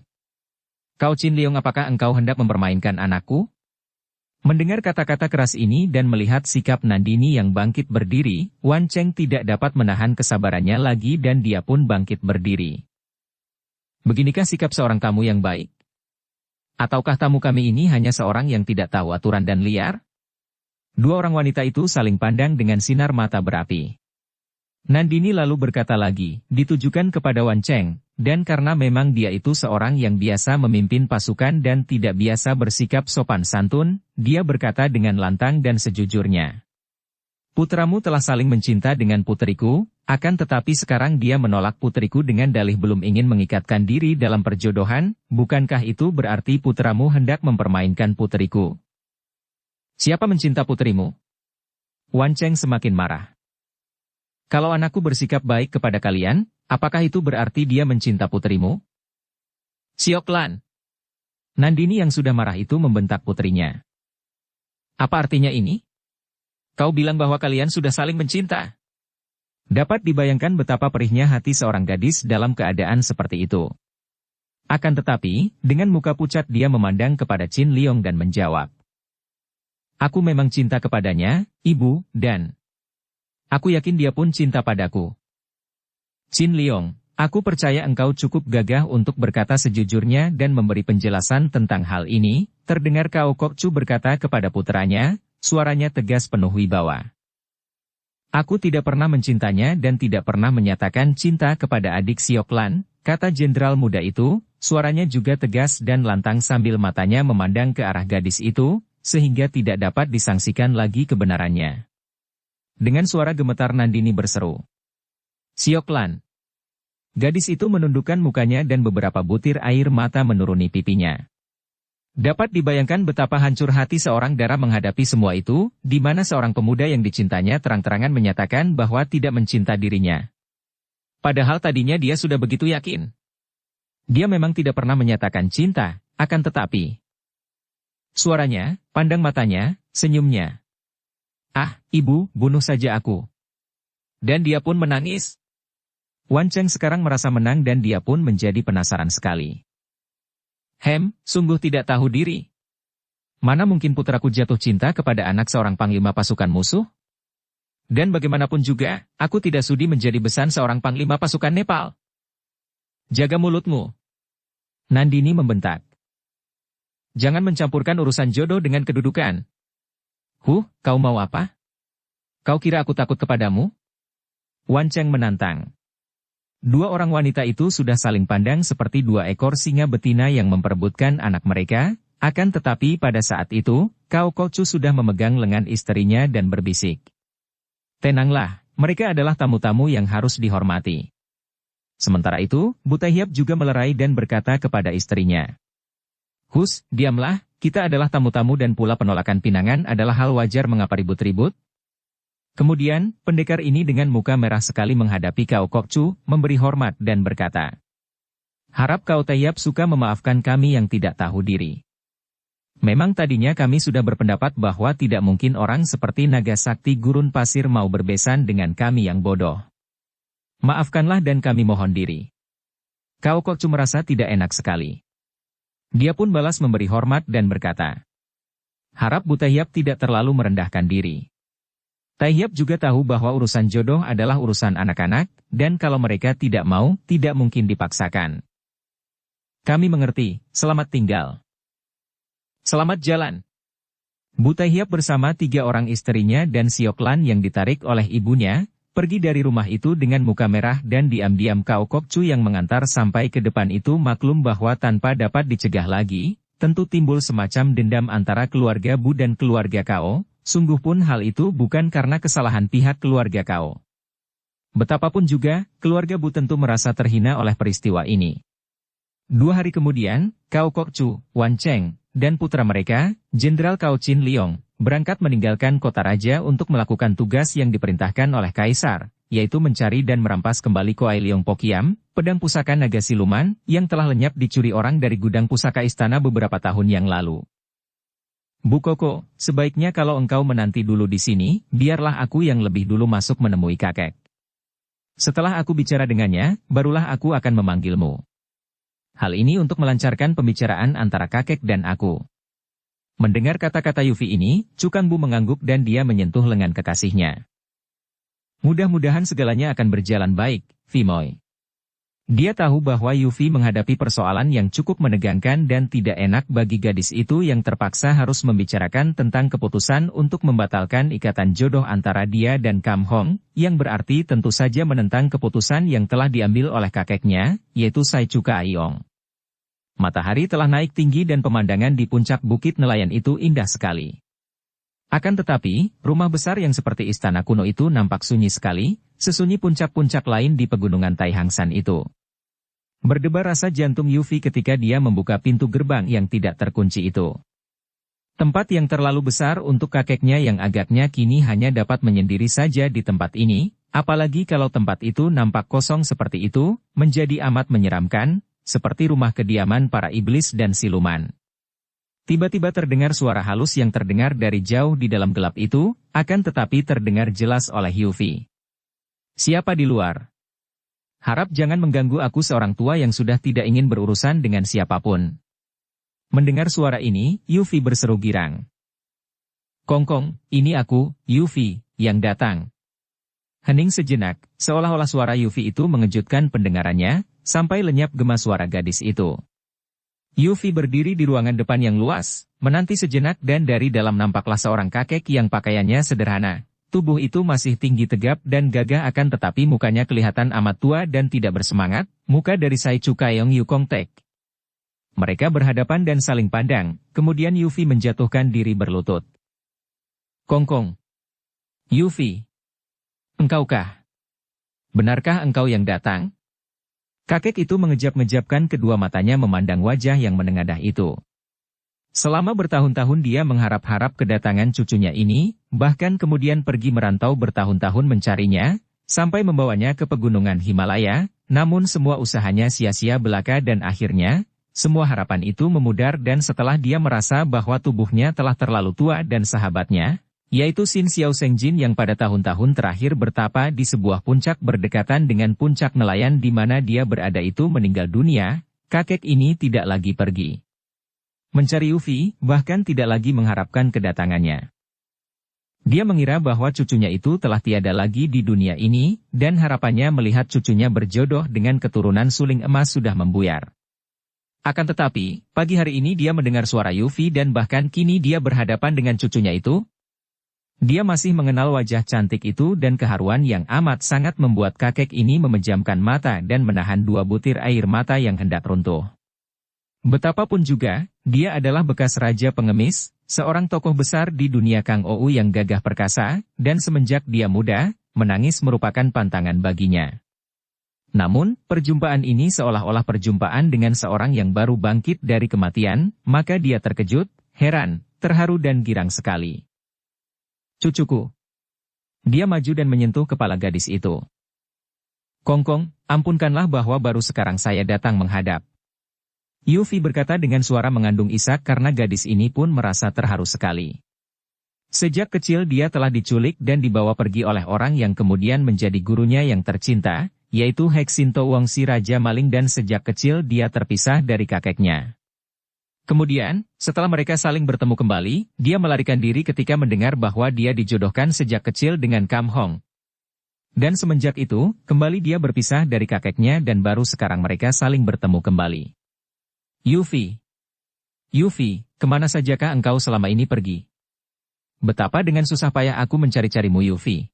Speaker 1: Kau Qin Liong, apakah engkau hendak mempermainkan anakku? Mendengar kata-kata keras ini dan melihat sikap Nandini yang bangkit berdiri, Wan Cheng tidak dapat menahan kesabarannya lagi dan dia pun bangkit berdiri. Beginikah sikap seorang tamu yang baik? Ataukah tamu kami ini hanya seorang yang tidak tahu aturan dan liar? Dua orang wanita itu saling pandang dengan sinar mata berapi. Nandini lalu berkata lagi, ditujukan kepada Wan Cheng, dan karena memang dia itu seorang yang biasa memimpin pasukan dan tidak biasa bersikap sopan santun, dia berkata dengan lantang dan sejujurnya. Putramu telah saling mencinta dengan puteriku, akan tetapi sekarang dia menolak puteriku dengan dalih belum ingin mengikatkan diri dalam perjodohan, bukankah itu berarti putramu hendak mempermainkan puteriku? Siapa mencinta putrimu? Wan Cheng semakin marah. Kalau anakku bersikap baik kepada kalian, apakah itu berarti dia mencinta putrimu? Siok Lan. Nandini yang sudah marah itu membentak putrinya. Apa artinya ini? Kau bilang bahwa kalian sudah saling mencinta. Dapat dibayangkan betapa perihnya hati seorang gadis dalam keadaan seperti itu. Akan tetapi, dengan muka pucat dia memandang kepada Qin Liong dan menjawab. Aku memang cinta kepadanya, ibu, dan aku yakin dia pun cinta padaku. Qin Liong, aku percaya engkau cukup gagah untuk berkata sejujurnya dan memberi penjelasan tentang hal ini, terdengar Cao Kok Chu berkata kepada putranya, suaranya tegas penuh wibawa. Aku tidak pernah mencintanya dan tidak pernah menyatakan cinta kepada adik Siok Lan, kata jenderal muda itu, suaranya juga tegas dan lantang sambil matanya memandang ke arah gadis itu, sehingga tidak dapat disangsikan lagi kebenarannya. Dengan suara gemetar Nandini berseru. Siok Lan. Gadis itu menundukkan mukanya dan beberapa butir air mata menuruni pipinya. Dapat dibayangkan betapa hancur hati seorang dara menghadapi semua itu, di mana seorang pemuda yang dicintanya terang-terangan menyatakan bahwa tidak mencinta dirinya. Padahal tadinya dia sudah begitu yakin. Dia memang tidak pernah menyatakan cinta, akan tetapi. Suaranya, pandang matanya, senyumnya. Ah, ibu, bunuh saja aku. Dan dia pun menangis. Wan Cheng sekarang merasa menang dan dia pun menjadi penasaran sekali. Sungguh tidak tahu diri. Mana mungkin putraku jatuh cinta kepada anak seorang panglima pasukan musuh? Dan bagaimanapun juga, aku tidak sudi menjadi besan seorang panglima pasukan Nepal. Jaga mulutmu. Nandini membentak. Jangan mencampurkan urusan jodoh dengan kedudukan. Kau mau apa? Kau kira aku takut kepadamu? Wan Cheng menantang. Dua orang wanita itu sudah saling pandang seperti dua ekor singa betina yang memperebutkan anak mereka, akan tetapi pada saat itu, Cao Kok Chu sudah memegang lengan istrinya dan berbisik. Tenanglah, mereka adalah tamu-tamu yang harus dihormati. Sementara itu, Butahiap juga melerai dan berkata kepada istrinya. Diamlah, kita adalah tamu-tamu dan pula penolakan pinangan adalah hal wajar mengapa ribut-ribut. Kemudian, pendekar ini dengan muka merah sekali menghadapi Cao Kok Chu, memberi hormat dan berkata. Harap Kau Tayyap suka memaafkan kami yang tidak tahu diri. Memang tadinya kami sudah berpendapat bahwa tidak mungkin orang seperti naga sakti gurun pasir mau berbesan dengan kami yang bodoh. Maafkanlah dan kami mohon diri. Cao Kok Chu merasa tidak enak sekali. Dia pun balas memberi hormat dan berkata. Harap Butahiap tidak terlalu merendahkan diri. Tahiap juga tahu bahwa urusan jodoh adalah urusan anak-anak, dan kalau mereka tidak mau, tidak mungkin dipaksakan. Kami mengerti, selamat tinggal. Selamat jalan. Butahiap bersama 3 orang istrinya dan Siok Lan yang ditarik oleh ibunya, pergi dari rumah itu dengan muka merah dan diam-diam Cao Kok Chu yang mengantar sampai ke depan itu maklum bahwa tanpa dapat dicegah lagi, tentu timbul semacam dendam antara keluarga Bu dan keluarga Cao. Sungguh pun hal itu bukan karena kesalahan pihak keluarga Cao. Betapapun juga, keluarga Bu tentu merasa terhina oleh peristiwa ini. 2 hari kemudian, Cao Kok Chu, Wan Cheng, dan putra mereka, Jenderal Cao Qin Liong, berangkat meninggalkan kota raja untuk melakukan tugas yang diperintahkan oleh Kaisar, yaitu mencari dan merampas kembali Kuai Liong Pokiam, pedang pusaka naga siluman, yang telah lenyap dicuri orang dari gudang pusaka istana beberapa tahun yang lalu. Bu Koko, sebaiknya kalau engkau menanti dulu di sini, biarlah aku yang lebih dulu masuk menemui kakek. Setelah aku bicara dengannya, barulah aku akan memanggilmu. Hal ini untuk melancarkan pembicaraan antara kakek dan aku. Mendengar kata-kata Yufi ini, Cukang Bu mengangguk dan dia menyentuh lengan kekasihnya. Mudah-mudahan segalanya akan berjalan baik, Vimoy. Dia tahu bahwa Yufi menghadapi persoalan yang cukup menegangkan dan tidak enak bagi gadis itu yang terpaksa harus membicarakan tentang keputusan untuk membatalkan ikatan jodoh antara dia dan Kam Hong, yang berarti tentu saja menentang keputusan yang telah diambil oleh kakeknya, yaitu Sai Chuka Aiong. Matahari telah naik tinggi dan pemandangan di puncak bukit nelayan itu indah sekali. Akan tetapi, rumah besar yang seperti istana kuno itu nampak sunyi sekali, sesunyi puncak-puncak lain di pegunungan Taihangsan itu. Berdebar rasa jantung Yufi ketika dia membuka pintu gerbang yang tidak terkunci itu. Tempat yang terlalu besar untuk kakeknya yang agaknya kini hanya dapat menyendiri saja di tempat ini, apalagi kalau tempat itu nampak kosong seperti itu, menjadi amat menyeramkan, seperti rumah kediaman para iblis dan siluman. Tiba-tiba terdengar suara halus yang terdengar dari jauh di dalam gelap itu, akan tetapi terdengar jelas oleh Yufi. "Siapa di luar? Harap jangan mengganggu aku." Seorang tua yang sudah tidak ingin berurusan dengan siapapun. Mendengar suara ini, Yufi berseru girang. "Kongkong, ini aku, Yufi, yang datang." Hening sejenak, seolah-olah suara Yufi itu mengejutkan pendengarannya, sampai lenyap gema suara gadis itu. Yufi berdiri di ruangan depan yang luas, menanti sejenak dan dari dalam nampaklah seorang kakek yang pakaiannya sederhana. Tubuh itu masih tinggi tegap dan gagah akan tetapi mukanya kelihatan amat tua dan tidak bersemangat, muka dari Sai Chuka Aiong Yukong Tek. Mereka berhadapan dan saling pandang, kemudian Yufi menjatuhkan diri berlutut. "Kongkong. Yufi. Engkaukah? Benarkah engkau yang datang?" Kakek itu mengejap-ngejapkan kedua matanya memandang wajah yang menengadah itu. Selama bertahun-tahun dia mengharap-harap kedatangan cucunya ini, bahkan kemudian pergi merantau bertahun-tahun mencarinya, sampai membawanya ke pegunungan Himalaya, namun semua usahanya sia-sia belaka dan akhirnya, semua harapan itu memudar dan setelah dia merasa bahwa tubuhnya telah terlalu tua dan sahabatnya, yaitu Xin Xiao Sengjin yang pada tahun-tahun terakhir bertapa di sebuah puncak berdekatan dengan puncak nelayan di mana dia berada itu meninggal dunia, kakek ini tidak lagi pergi mencari Yufi, bahkan tidak lagi mengharapkan kedatangannya. Dia mengira bahwa cucunya itu telah tiada lagi di dunia ini, dan harapannya melihat cucunya berjodoh dengan keturunan suling emas sudah membuyar. Akan tetapi, pagi hari ini dia mendengar suara Yufi dan bahkan kini dia berhadapan dengan cucunya itu. Dia masih mengenal wajah cantik itu dan keharuan yang amat sangat membuat kakek ini memejamkan mata dan menahan dua butir air mata yang hendak runtuh. Betapapun juga, dia adalah bekas raja pengemis, seorang tokoh besar di dunia Kang Ou yang gagah perkasa, dan semenjak dia muda, menangis merupakan pantangan baginya. Namun, perjumpaan ini seolah-olah perjumpaan dengan seorang yang baru bangkit dari kematian, maka dia terkejut, heran, terharu dan girang sekali. "Cucuku." Dia maju dan menyentuh kepala gadis itu. "Kongkong, ampunkanlah bahwa baru sekarang saya datang menghadap." Yufi berkata dengan suara mengandung isak karena gadis ini pun merasa terharu sekali. Sejak kecil dia telah diculik dan dibawa pergi oleh orang yang kemudian menjadi gurunya yang tercinta, yaitu Heksinto Wong si Raja Maling dan sejak kecil dia terpisah dari kakeknya. Kemudian, setelah mereka saling bertemu kembali, dia melarikan diri ketika mendengar bahwa dia dijodohkan sejak kecil dengan Kam Hong. Dan semenjak itu, kembali dia berpisah dari kakeknya dan baru sekarang mereka saling bertemu kembali. "Yufi. Yufi, kemana sajakah engkau selama ini pergi? Betapa dengan susah payah aku mencari-carimu Yufi."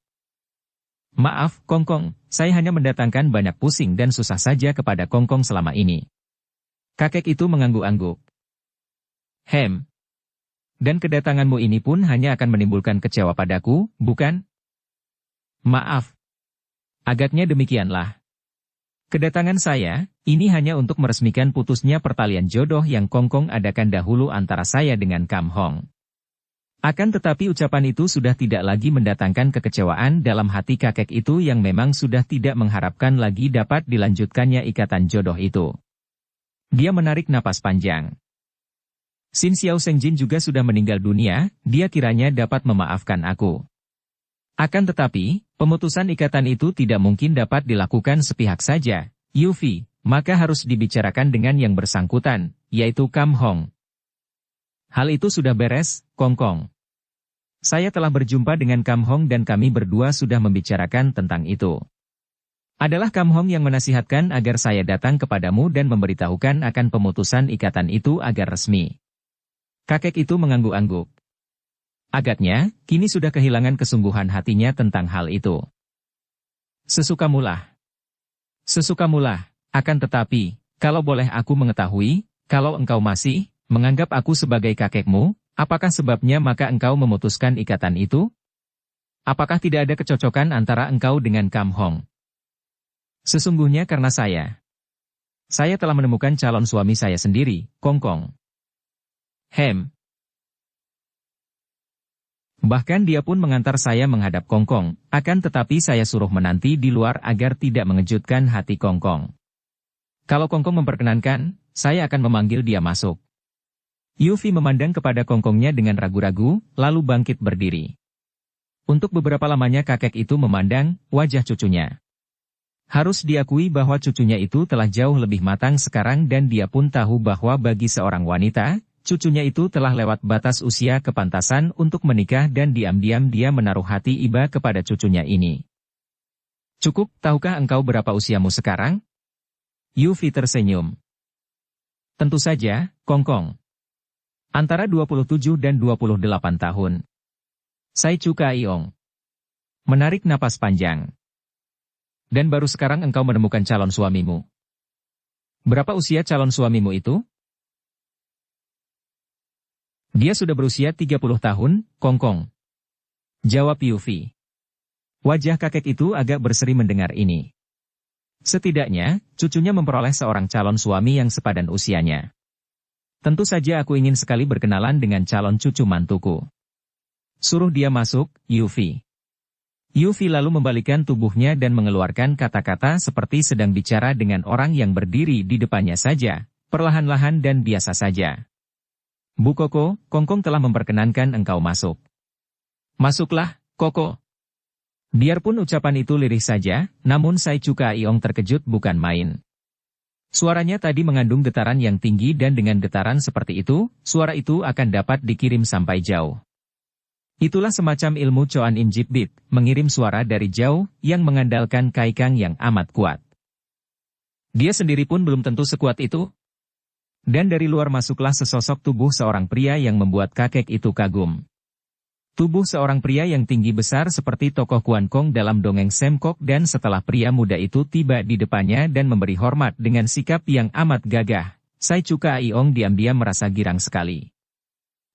Speaker 1: "Maaf, Kongkong, saya hanya mendatangkan banyak pusing dan susah saja kepada Kongkong selama ini." Kakek itu mengangguk-angguk. Dan kedatanganmu ini pun hanya akan menimbulkan kecewa padaku, bukan?" "Maaf. Agaknya demikianlah. Kedatangan saya, ini hanya untuk meresmikan putusnya pertalian jodoh yang Kongkong adakan dahulu antara saya dengan Kam Hong." Akan tetapi ucapan itu sudah tidak lagi mendatangkan kekecewaan dalam hati kakek itu yang memang sudah tidak mengharapkan lagi dapat dilanjutkannya ikatan jodoh itu. Dia menarik napas panjang. Xin Xiao Sengjin juga sudah meninggal dunia, dia kiranya dapat memaafkan aku. Akan tetapi, pemutusan ikatan itu tidak mungkin dapat dilakukan sepihak saja, Yufi, maka harus dibicarakan dengan yang bersangkutan, yaitu Kam Hong. "Hal itu sudah beres, Kongkong. Saya telah berjumpa dengan Kam Hong dan kami berdua sudah membicarakan tentang itu." Adalah Kam Hong yang menasihatkan agar saya datang kepadamu dan memberitahukan akan pemutusan ikatan itu agar resmi. Kakek itu mengangguk-angguk. Agaknya, kini sudah kehilangan kesungguhan hatinya tentang hal itu. Sesukamulah. Sesukamulah, akan tetapi, kalau boleh aku mengetahui, kalau engkau masih menganggap aku sebagai kakekmu, apakah sebabnya maka engkau memutuskan ikatan itu? Apakah tidak ada kecocokan antara engkau dengan Kam Hong? Sesungguhnya karena saya telah menemukan calon suami saya sendiri, Kong Kong. Bahkan dia pun mengantar saya menghadap Kong Kong, akan tetapi saya suruh menanti di luar agar tidak mengejutkan hati Kong Kong. Kalau Kong Kong memperkenankan, saya akan memanggil dia masuk. Yufi memandang kepada Kong Kongnya dengan ragu-ragu, lalu bangkit berdiri. Untuk beberapa lamanya kakek itu memandang wajah cucunya. Harus diakui bahwa cucunya itu telah jauh lebih matang sekarang dan dia pun tahu bahwa bagi seorang wanita, cucunya itu telah lewat batas usia kepantasan untuk menikah dan diam-diam dia menaruh hati iba kepada cucunya ini. Cukup, tahukah engkau berapa usiamu sekarang? Yufi tersenyum. Tentu saja, Kong Kong. Antara 27 dan 28 tahun. Sai Chu Kaiong. Menarik napas panjang. Dan baru sekarang engkau menemukan calon suamimu. Berapa usia calon suamimu itu? Dia sudah berusia 30 tahun, Kong Kong. Jawab Yufi. Wajah kakek itu agak berseri mendengar ini. Setidaknya, cucunya memperoleh seorang calon suami yang sepadan usianya. Tentu saja aku ingin sekali berkenalan dengan calon cucu mantuku. Suruh dia masuk, Yufi. Yufi lalu membalikkan tubuhnya dan mengeluarkan kata-kata seperti sedang bicara dengan orang yang berdiri di depannya saja, perlahan-lahan dan biasa saja. Bu Koko, Kong Kong telah memperkenankan engkau masuk. Masuklah, Koko. Biarpun ucapan itu lirih saja, namun Sai Chu Kaiong terkejut bukan main. Suaranya tadi mengandung getaran yang tinggi dan dengan getaran seperti itu, suara itu akan dapat dikirim sampai jauh. Itulah semacam ilmu Choan In Jip Bit, mengirim suara dari jauh, yang mengandalkan kaikang yang amat kuat. Dia sendiri pun belum tentu sekuat itu. Dan dari luar masuklah sesosok tubuh seorang pria yang membuat kakek itu kagum. Tubuh seorang pria yang tinggi besar seperti tokoh Kuan Kong dalam dongeng Sam Kok dan setelah pria muda itu tiba di depannya dan memberi hormat dengan sikap yang amat gagah, Sai Chu Kaiong diam-diam merasa girang sekali.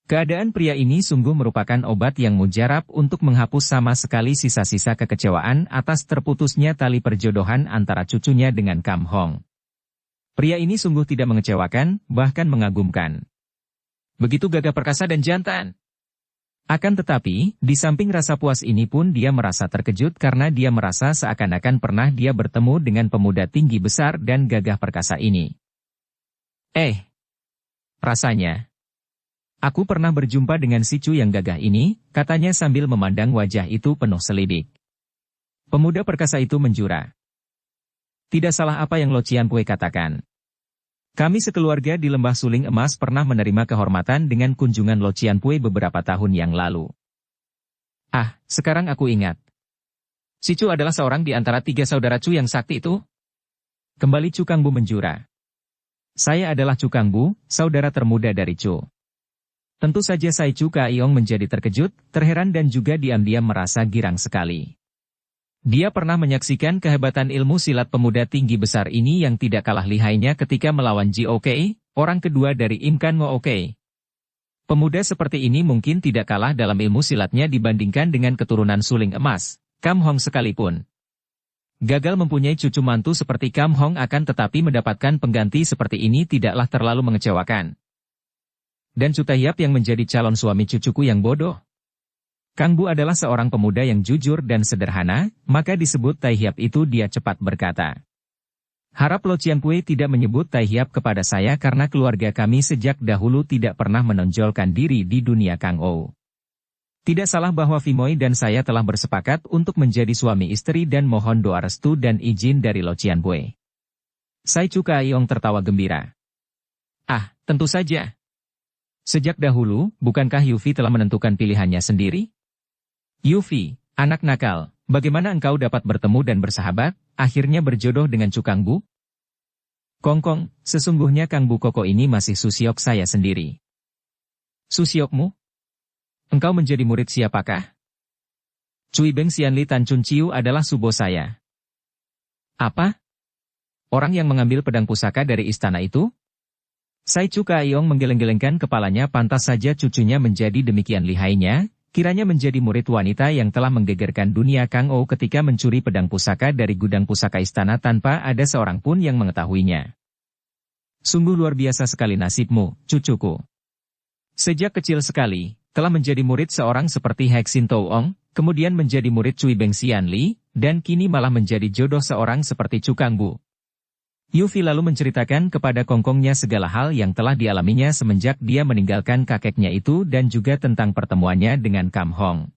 Speaker 1: Keadaan pria ini sungguh merupakan obat yang mujarab untuk menghapus sama sekali sisa-sisa kekecewaan atas terputusnya tali perjodohan antara cucunya dengan Kam Hong. Pria ini sungguh tidak mengecewakan, bahkan mengagumkan. Begitu gagah perkasa dan jantan. Akan tetapi, di samping rasa puas ini pun dia merasa terkejut karena dia merasa seakan-akan pernah dia bertemu dengan pemuda tinggi besar dan gagah perkasa ini. Rasanya. Aku pernah berjumpa dengan si Chu yang gagah ini, katanya sambil memandang wajah itu penuh selidik. Pemuda perkasa itu menjura. Tidak salah apa yang Lo Cian Pui katakan. Kami sekeluarga di Lembah Suling Emas pernah menerima kehormatan dengan kunjungan Lo Cian Pui beberapa tahun yang lalu. Sekarang aku ingat. Si Chu adalah seorang di antara 3 saudara Chu yang sakti itu? Kembali Chu Kangbu menjura. Saya adalah Chu Kangbu, saudara termuda dari Chu. Tentu saja Sai Chu Kaiong menjadi terkejut, terheran dan juga diam-diam merasa girang sekali. Dia pernah menyaksikan kehebatan ilmu silat pemuda tinggi besar ini yang tidak kalah lihainya ketika melawan Ji Okei, orang kedua dari Im Kan Ngo Okei. Pemuda seperti ini mungkin tidak kalah dalam ilmu silatnya dibandingkan dengan keturunan suling emas, Kam Hong sekalipun. Gagal mempunyai cucu mantu seperti Kam Hong akan tetapi mendapatkan pengganti seperti ini tidaklah terlalu mengecewakan. Dan Chu Tahiap yang menjadi calon suami cucuku yang bodoh. Kang Bu adalah seorang pemuda yang jujur dan sederhana, maka disebut Tahiap itu dia cepat berkata. Harap Lo Cian Pui tidak menyebut Tahiap kepada saya karena keluarga kami sejak dahulu tidak pernah menonjolkan diri di dunia Kang Ou. Tidak salah bahwa Fimoy dan saya telah bersepakat untuk menjadi suami istri dan mohon doa restu dan izin dari Lo Cian Pui. Sai Chu Kaiong tertawa gembira. Tentu saja. Sejak dahulu, bukankah Yufi telah menentukan pilihannya sendiri? Yufi, anak nakal, Bagaimana engkau dapat bertemu dan bersahabat, akhirnya berjodoh dengan Cukang Bu? Kongkong, sesungguhnya Kang Bu Koko ini masih susiok saya sendiri. Susiokmu? Engkau menjadi murid siapakah? Cui Beng Xianli Tan Chun Ciu adalah subo saya. Apa? Orang yang mengambil pedang pusaka dari istana itu? Sai Chu Kaiong menggeleng-gelengkan kepalanya, pantas saja cucunya menjadi demikian lihainya, kiranya menjadi murid wanita yang telah menggegerkan dunia Kang Ou ketika mencuri pedang pusaka dari gudang pusaka istana tanpa ada seorang pun yang mengetahuinya. Sungguh luar biasa sekali nasibmu, cucuku. Sejak kecil sekali, telah menjadi murid seorang seperti Hek Sin Tou Ong, kemudian menjadi murid Cui Beng Xianli, dan kini malah menjadi jodoh seorang seperti Cukang Bu. Yufi lalu menceritakan kepada Kongkongnya segala hal yang telah dialaminya semenjak dia meninggalkan kakeknya itu dan juga tentang pertemuannya dengan Kam Hong.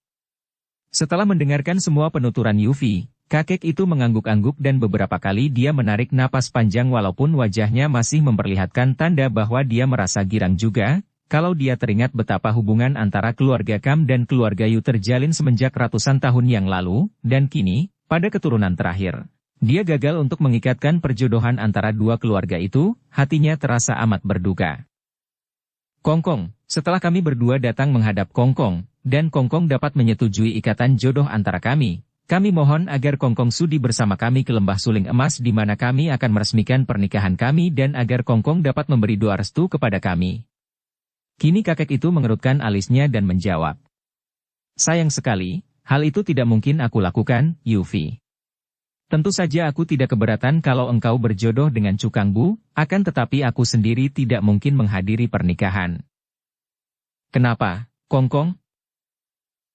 Speaker 1: Setelah mendengarkan semua penuturan Yufi, kakek itu mengangguk-angguk dan beberapa kali dia menarik napas panjang walaupun wajahnya masih memperlihatkan tanda bahwa dia merasa girang juga, kalau dia teringat betapa hubungan antara keluarga Kam dan keluarga Yu terjalin semenjak ratusan tahun yang lalu, dan kini, pada keturunan terakhir, dia gagal untuk mengikatkan perjodohan antara dua keluarga itu, hatinya terasa amat berduka. Kongkong, setelah kami berdua datang menghadap Kongkong, dan Kongkong dapat menyetujui ikatan jodoh antara kami mohon agar Kongkong sudi bersama kami ke Lembah Suling Emas di mana kami akan meresmikan pernikahan kami dan agar Kongkong dapat memberi doa restu kepada kami. Kini kakek itu mengerutkan alisnya dan menjawab. Sayang sekali, hal itu tidak mungkin aku lakukan, Yufi. Tentu saja aku tidak keberatan kalau engkau berjodoh dengan Cukang Bu, akan tetapi aku sendiri tidak mungkin menghadiri pernikahan. Kenapa, Kongkong?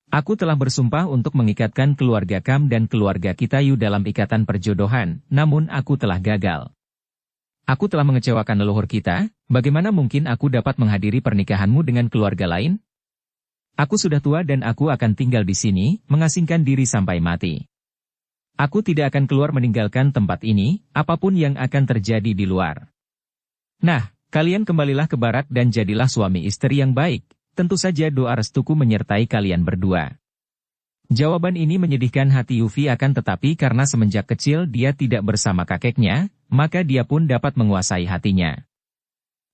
Speaker 1: Aku telah bersumpah untuk mengikatkan keluarga Kam dan keluarga kita Yu dalam ikatan perjodohan, namun aku telah gagal. Aku telah mengecewakan leluhur kita, bagaimana mungkin aku dapat menghadiri pernikahanmu dengan keluarga lain? Aku sudah tua dan aku akan tinggal di sini, mengasingkan diri sampai mati. Aku tidak akan keluar meninggalkan tempat ini, apapun yang akan terjadi di luar. Nah, kalian kembalilah ke barak dan jadilah suami istri yang baik, tentu saja doa restuku menyertai kalian berdua. Jawaban ini menyedihkan hati Yufi akan tetapi karena semenjak kecil dia tidak bersama kakeknya, maka dia pun dapat menguasai hatinya.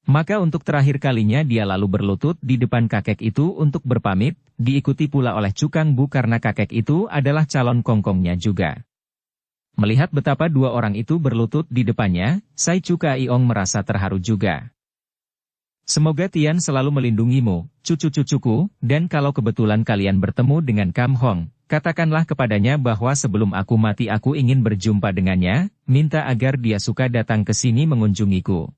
Speaker 1: Maka untuk terakhir kalinya dia lalu berlutut di depan kakek itu untuk berpamit, diikuti pula oleh Cukang Bu karena kakek itu adalah calon Kongkongnya juga. Melihat betapa dua orang itu berlutut di depannya, Sai Chu Kaiong merasa terharu juga. Semoga Tian selalu melindungimu, cucu-cucuku, dan kalau kebetulan kalian bertemu dengan Kam Hong, katakanlah kepadanya bahwa sebelum aku mati aku ingin berjumpa dengannya, minta agar dia suka datang ke sini mengunjungiku.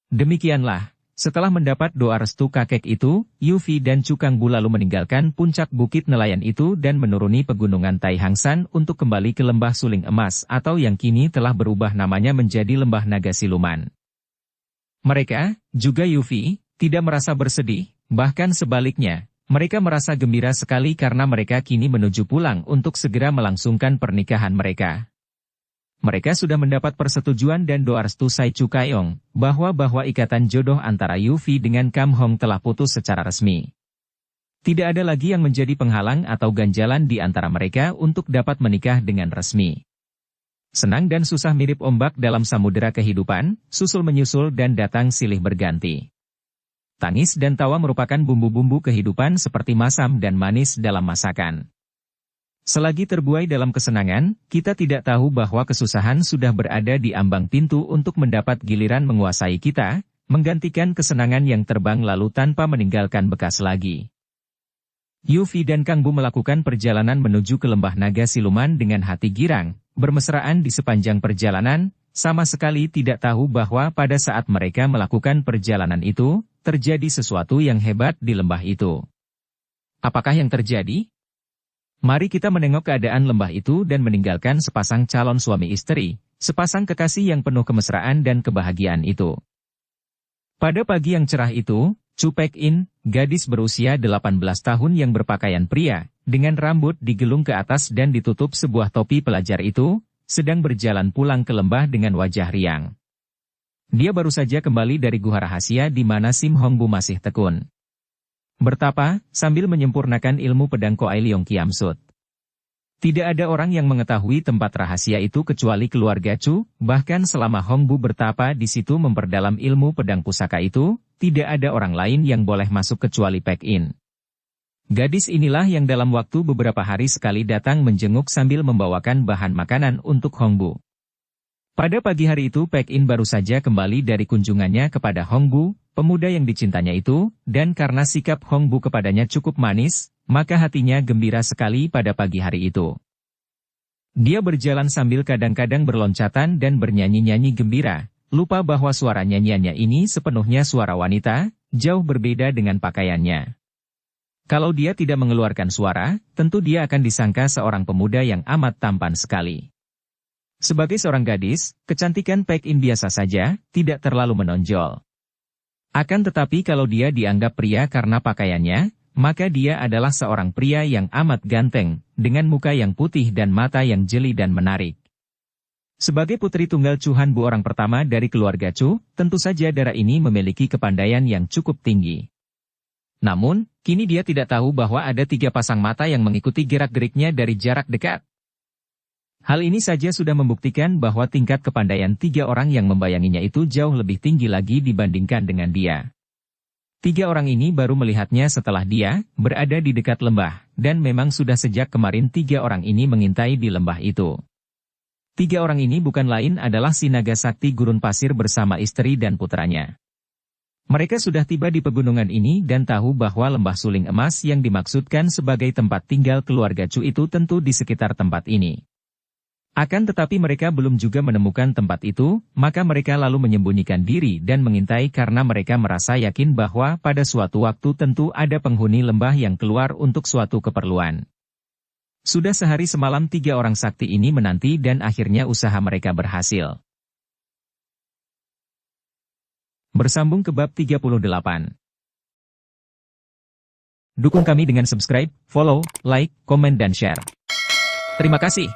Speaker 1: Demikianlah, setelah mendapat doa restu kakek itu, Yufi dan Cukang Bu lalu meninggalkan puncak bukit nelayan itu dan menuruni pegunungan Tai Hang San untuk kembali ke Lembah Suling Emas atau yang kini telah berubah namanya menjadi Lembah Naga Siluman. Mereka, juga Yufi, tidak merasa bersedih, bahkan sebaliknya, mereka merasa gembira sekali karena mereka kini menuju pulang untuk segera melangsungkan pernikahan mereka. Mereka sudah mendapat persetujuan dan doa restu Sai Chu Kaiong, bahwa ikatan jodoh antara Yufi dengan Kam Hong telah putus secara resmi. Tidak ada lagi yang menjadi penghalang atau ganjalan di antara mereka untuk dapat menikah dengan resmi. Senang dan susah mirip ombak dalam samudera kehidupan, susul-menyusul dan datang silih berganti. Tangis dan tawa merupakan bumbu-bumbu kehidupan seperti masam dan manis dalam masakan. Selagi terbuai dalam kesenangan, kita tidak tahu bahwa kesusahan sudah berada di ambang pintu untuk mendapat giliran menguasai kita, menggantikan kesenangan yang terbang lalu tanpa meninggalkan bekas lagi. Yufi dan Kang Bu melakukan perjalanan menuju ke Lembah Naga Siluman dengan hati girang, bermesraan di sepanjang perjalanan, sama sekali tidak tahu bahwa pada saat mereka melakukan perjalanan itu, terjadi sesuatu yang hebat di lembah itu. Apakah yang terjadi? Mari kita menengok keadaan lembah itu dan meninggalkan sepasang calon suami istri, sepasang kekasih yang penuh kemesraan dan kebahagiaan itu. Pada pagi yang cerah itu, Chu Pek In, gadis berusia 18 tahun yang berpakaian pria, dengan rambut digelung ke atas dan ditutup sebuah topi pelajar itu, sedang berjalan pulang ke lembah dengan wajah riang. Dia baru saja kembali dari gua rahasia di mana Sim Hong Bu masih tekun bertapa, sambil menyempurnakan ilmu pedang Koai Leong Kiam Sut. Tidak ada orang yang mengetahui tempat rahasia itu kecuali keluarga Chu, bahkan selama Hong Bu bertapa di situ memperdalam ilmu pedang pusaka itu, tidak ada orang lain yang boleh masuk kecuali Pak In. Gadis inilah yang dalam waktu beberapa hari sekali datang menjenguk sambil membawakan bahan makanan untuk Hong Bu. Pada pagi hari itu Pak In baru saja kembali dari kunjungannya kepada Hong Bu, pemuda yang dicintanya itu, dan karena sikap Hong Bu kepadanya cukup manis, maka hatinya gembira sekali pada pagi hari itu. Dia berjalan sambil kadang-kadang berloncatan dan bernyanyi-nyanyi gembira, lupa bahwa suara nyanyiannya ini sepenuhnya suara wanita, jauh berbeda dengan pakaiannya. Kalau dia tidak mengeluarkan suara, tentu dia akan disangka seorang pemuda yang amat tampan sekali. Sebagai seorang gadis, kecantikan Pak In biasa saja, tidak terlalu menonjol. Akan tetapi kalau dia dianggap pria karena pakaiannya, maka dia adalah seorang pria yang amat ganteng, dengan muka yang putih dan mata yang jeli dan menarik. Sebagai putri tunggal Chu Han Bu orang pertama dari keluarga Chu, tentu saja Dara ini memiliki kepandaian yang cukup tinggi. Namun, kini dia tidak tahu bahwa ada 3 pasang mata yang mengikuti gerak-geriknya dari jarak dekat. Hal ini saja sudah membuktikan bahwa tingkat kepandaian 3 orang yang membayanginya itu jauh lebih tinggi lagi dibandingkan dengan dia. 3 orang ini baru melihatnya setelah dia berada di dekat lembah, dan memang sudah sejak kemarin 3 orang ini mengintai di lembah itu. 3 orang ini bukan lain adalah si naga sakti gurun pasir bersama istri dan putranya. Mereka sudah tiba di pegunungan ini dan tahu bahwa lembah suling emas yang dimaksudkan sebagai tempat tinggal keluarga Chu itu tentu di sekitar tempat ini. Akan tetapi mereka belum juga menemukan tempat itu, maka mereka lalu menyembunyikan diri dan mengintai karena mereka merasa yakin bahwa pada suatu waktu tentu ada penghuni lembah yang keluar untuk suatu keperluan. Sudah sehari semalam 3 orang sakti ini menanti dan akhirnya usaha mereka berhasil. Bersambung ke bab 38. Dukung kami dengan subscribe, follow, like, komen dan share. Terima kasih.